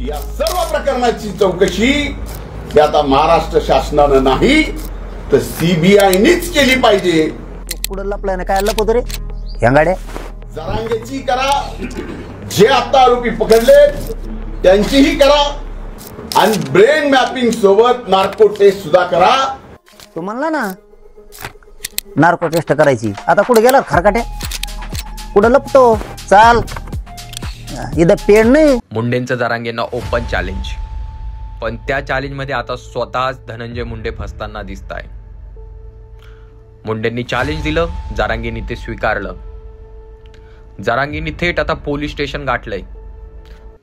या सर्व प्रकरणाची चौकशी ही आता महाराष्ट्र शासनानं नाही तर सीबीआयनीच केली पाहिजे. पुढे लपलाय ना, काय लपवतो रे ह्या गाड्या? जरांगेची करा, जे आता आरोपी पकडले त्यांचीही करा आणि ब्रेन मॅपिंग सोबत नार्को टेस्ट सुद्धा करा. तू म्हणला ना नार्को टेस्ट करायची, आता कुठे गेला खरकाट्या? कुठं लपतो? चाल इथं पेड नाही. मुंडेंचं जरांगेंना ओपन चॅलेंज, पण त्या चॅलेंजमध्ये आता स्वतःच धनंजय मुंडे फसताना दिसत आहे. मुंडेंनी चॅलेंज दिलं, जरांगेंनी ते स्वीकारलं. जरांगेंनी थेट आता पोलीस स्टेशन गाठलंय.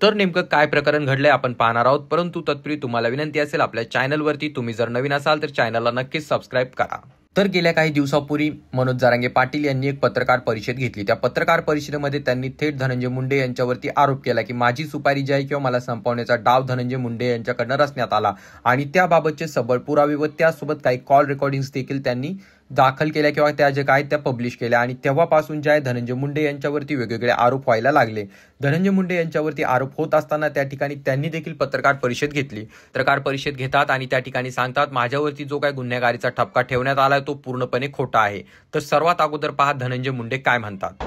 तर नेमकं काय प्रकरण घडलंय आपण पाहणार आहोत. परंतु तत्पूर्वी तुम्हाला विनंती असेल, आपल्या चॅनलवरती तुम्ही जर नवीन असाल तर चॅनलला नक्कीच सबस्क्राईब करा. तर गेल्या काही दिवसापूर्वी मनोज जरांगे पाटील यांनी एक पत्रकार परिषद घेतली. त्या पत्रकार परिषदेमध्ये त्यांनी थेट धनंजय मुंडे यांच्यावरती आरोप केला की माझी सुपारी जी आहे किंवा मला संपवण्याचा डाव धनंजय मुंडे यांच्याकडनं रचण्यात आला आणि त्याबाबतचे सबळ पुरावे व त्यासोबत काही कॉल रेकॉर्डिंग्स देखील त्यांनी दाखल केल्या किंवा त्या जे काय त्या पब्लिश केल्या. आणि तेव्हापासून जे आहे धनंजय मुंडे यांच्यावरती वेगवेगळे आरोप व्हायला लागले. धनंजय मुंडे यांच्यावरती आरोप होत असताना त्या ठिकाणी त्यांनी देखील पत्रकार परिषद घेतली. पत्रकार परिषद घेतात आणि त्या ठिकाणी सांगतात माझ्यावरती जो काय गुन्हेगारीचा ठपका ठेवण्यात आलाय तो पूर्णपणे खोटा आहे. तर सर्वात अगोदर पहा धनंजय मुंडे काय म्हणतात.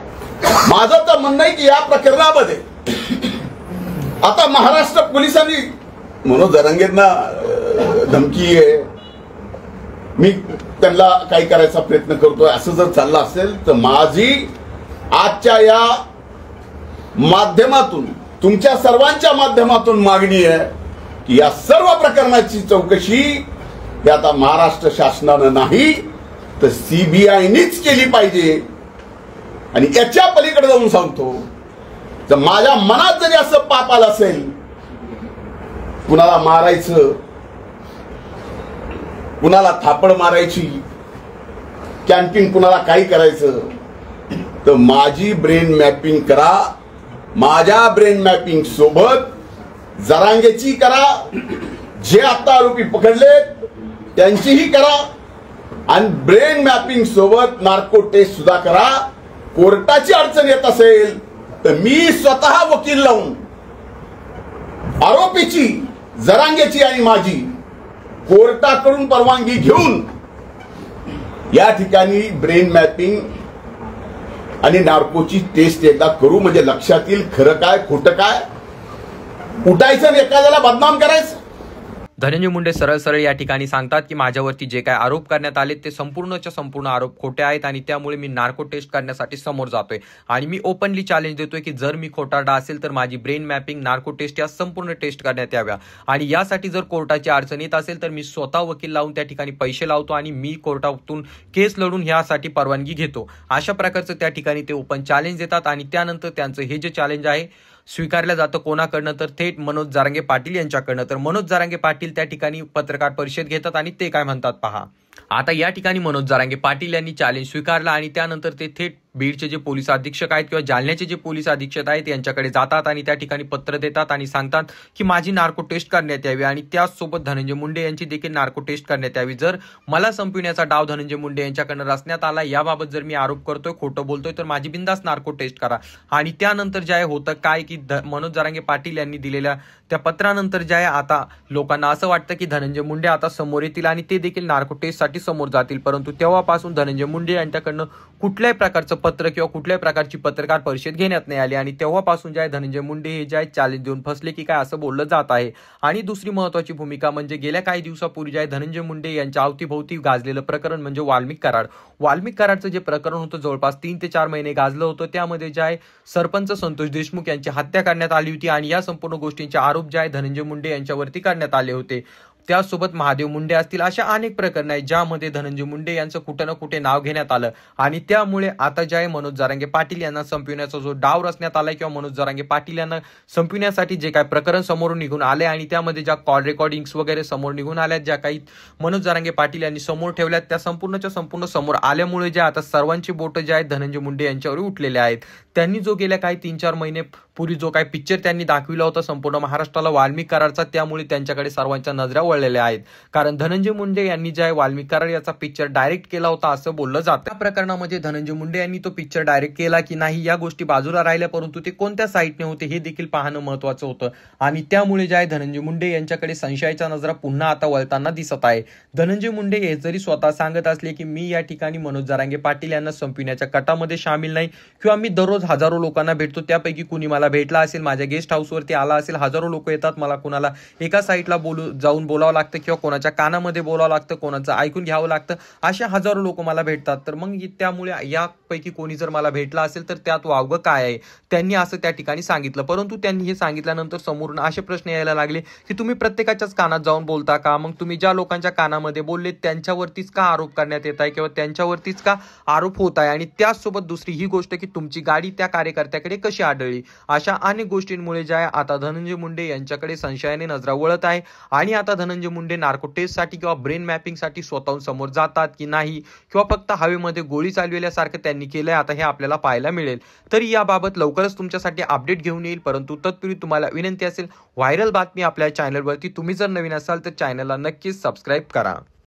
माझं तर म्हणणं आहे की या प्रकरणामध्ये आता महाराष्ट्र पोलिसांनी मनोज जरांगेंना धमकी आहे, मी त्यांना काही करायचा प्रयत्न करतोय असं जर चाललं असेल तर माझी आजच्या या माध्यमातून तुमच्या सर्वांच्या माध्यमातून मागणी आहे की या सर्व प्रकरणाची चौकशी ही आता महाराष्ट्र शासनानं नाही तर सीबीआयनीच केली पाहिजे. आणि याच्या पलीकडे जाऊन सांगतो, तर माझ्या मनात जरी असं पाप आलं असेल, कुणाला मारायचं, कुणाला थापड मारायची, कॅम्पिंग कुणाला काही करायचं, तर माझी ब्रेन मॅपिंग करा. माझ्या ब्रेन मॅपिंग सोबत जरांगेची करा, जे आता आरोपी पकडले त्यांचीही करा आणि ब्रेन मॅपिंग सोबत नार्को टेस्ट सुद्धा करा. कोर्टाची अडचण येत असेल तर मी स्वतः वकील लावून आरोपीची, जरांगेची आणि माझी कोर्टाकडून परवानगी घेऊन या ठिकाणी ब्रेन मॅपिंग आणि नार्कोची टेस्ट एकदा करू, म्हणजे लक्षात येईल खरं काय खोटं काय. उठायचं आणि एखाद्याला बदनाम करायचं. धनंजय मुंडे सरळ सरळ या ठिकाणी सांगतात की माझ्यावरती जे काय आरोप करण्यात आले ते संपूर्णच्या संपूर्ण आरोप खोटे आहेत आणि त्यामुळे मी नार्को टेस्ट करण्यासाठी समोर जातोय आणि मी ओपनली चॅलेंज देतोय की जर मी खोटारडा असेल तर माझी ब्रेन मॅपिंग, नार्को टेस्ट या संपूर्ण टेस्ट करण्यात याव्या. आणि यासाठी जर कोर्टाची अडचण येत असेल तर मी स्वतः वकील लावून त्या ठिकाणी पैसे लावतो आणि मी कोर्टातून केस लढून यासाठी परवानगी घेतो. अशा प्रकारचं त्या ठिकाणी ते ओपन चॅलेंज देतात आणि त्यानंतर त्यांचं हे जे चॅलेंज आहे स्वीकारलं जातं कोणाकडनं, तर थेट मनोज जरांगे पाटील यांच्याकडनं. तर मनोज जरांगे पाटील त्या ठिकाणी पत्रकार परिषद घेतात आणि ते काय म्हणतात पहा. आता या ठिकाणी मनोज जरांगे पाटील यांनी चॅलेंज स्वीकारला आणि त्यानंतर ते थेट बीडचे जे पोलीस अधीक्षक आहेत किंवा जालन्याचे जे पोलीस अधीक्षक आहेत यांच्याकडे जातात आणि त्या ठिकाणी पत्र देतात आणि सांगतात की माझी नार्को टेस्ट करण्यात यावी आणि त्याचसोबत धनंजय मुंडे यांची देखील नार्को टेस्ट करण्यात यावी. जर मला संपविण्याचा डाव धनंजय मुंडे यांच्याकडनं रचण्यात आला याबाबत जर मी आरोप करतोय, खोटं बोलतोय, तर माझी बिंदास नार्को टेस्ट करा. आणि त्यानंतर जे आहे होतं काय की मनोज जरांगे पाटील यांनी दिलेल्या त्या पत्रानंतर जे आहे आता लोकांना असं वाटतं की धनंजय मुंडे आता समोर येतील आणि ते देखील नार्को टेस्टसाठी समोर जातील. परंतु तेव्हापासून धनंजय मुंडे यांच्याकडनं कुठल्याही प्रकारचं पत्र किंवा कुठल्याही प्रकारची पत्रकार परिषद घेण्यात नाही आली आणि तेव्हापासून जे आहे धनंजय मुंडे हे जे आहे चॅलेंज देऊन फसले की काय असं बोललं जात आहे. आणि दुसरी महत्वाची भूमिका म्हणजे गेल्या काही दिवसापूर्वी जे आहे धनंजय मुंडे यांच्या अवतीभोवती गाजलेलं प्रकरण म्हणजे वाल्मिक कराड. वाल्मिक कराडचं जे प्रकरण होतं जवळपास 3 ते 4 महिने गाजलं होतं. त्यामध्ये जे आहे सरपंच संतोष देशमुख यांची हत्या करण्यात आली होती आणि या संपूर्ण गोष्टींचे आरोप जे आहे धनंजय मुंडे यांच्यावरती करण्यात आले होते. त्यासोबत महादेव मुंडे असतील, अशा अनेक प्रकरण आहेत ज्यामध्ये धनंजय मुंडे यांचं कुठे ना कुठे नाव घेण्यात आलं आणि त्यामुळे आता जे आहे मनोज जरांगे पाटील यांना संपविण्याचा जो डाव रचण्यात आलाय किंवा मनोज जरांगे पाटील यांना संपविण्यासाठी जे काय प्रकरण समोर निघून आले आणि त्यामध्ये ज्या कॉल रेकॉर्डिंग्स वगैरे समोर निघून आल्यात, ज्या काही मनोज जरांगे पाटील यांनी समोर ठेवल्यात, त्या संपूर्णच्या संपूर्ण समोर आल्यामुळे जे आता सर्वांची बोट जे आहेत धनंजय मुंडे यांच्यावर उठलेले आहेत. त्यांनी जो गेल्या काही 3-4 महिने पूर्वी जो काही पिक्चर त्यांनी दाखविला होता संपूर्ण महाराष्ट्राला वाल्मिक करारचा, त्यामुळे त्यांच्याकडे सर्वांच्या नजरा वळलेल्या आहेत. कारण धनंजय मुंडे यांनी जे आहे वाल्मिक करार याचा पिक्चर डायरेक्ट केला होता असं बोललं जातं. त्या प्रकरणामध्ये धनंजय मुंडे यांनी तो पिक्चर डायरेक्ट केला की नाही या गोष्टी बाजूला राहिल्या, परंतु ते कोणत्या साईटने होते हे देखील पाहणं महत्वाचं होतं. आणि त्यामुळे जे आहे धनंजय मुंडे यांच्याकडे संशयाच्या नजरा पुन्हा आता वळताना दिसत आहे. धनंजय मुंडे हे जरी स्वतः सांगत असले की मी या ठिकाणी मनोज जरांगे पाटील यांना संपविण्याच्या कटामध्ये सामील नाही किंवा मी दररोज हजारो लोकांना भेटतो, त्यापैकी कुणी मला भेटला असेल, माझ्या गेस्ट हाऊसवरती आला असेल, हजारो लोक येतात, मला कुणाला एका साईडला जाऊन बोलावं लागतं किंवा कोणाच्या कानामध्ये बोलावं लागतं, कोणाचं ऐकून घ्यावं लागतं, अशा हजारो लोक मला भेटतात. तर मग त्यामुळे यापैकी कोणी जर मला भेटला असेल तर त्यात वावगं काय आहे, त्यांनी असं त्या ठिकाणी सांगितलं. परंतु त्यांनी हे सांगितल्यानंतर समोरून असे प्रश्न यायला लागले की तुम्ही प्रत्येकाच्याच कानात जाऊन बोलता का, मग तुम्ही ज्या लोकांच्या कानामध्ये बोलले त्यांच्यावरतीच का आरोप करण्यात येत आहे किंवा त्यांच्यावरतीच का आरोप होत आहे, आणि त्याचसोबत दुसरी ही गोष्ट की तुमची गाडी त्या कार्यकर्त्याकडे कशी आढळली. अशा अनेक गोष्टींमुळे जे आहे आता धनंजय मुंडे यांच्याकडे संशयाने नजरा वळत आहे. आणि आता धनंजय मुंडे नार्को टेस्टसाठी किंवा ब्रेन मॅपिंगसाठी स्वतःहून समोर जातात की नाही, किंवा फक्त हवेमध्ये गोळी चालविल्यासारखं त्यांनी केलंय, आता हे आपल्याला पाहायला मिळेल. तरी याबाबत लवकरच तुमच्यासाठी अपडेट घेऊन येईल. परंतु तत्पूर्वी तुम्हाला विनंती असेल, व्हायरल बातमी आपल्या चॅनलवरती तुम्ही जर नवीन असाल तर चॅनलला नक्कीच सबस्क्राईब करा.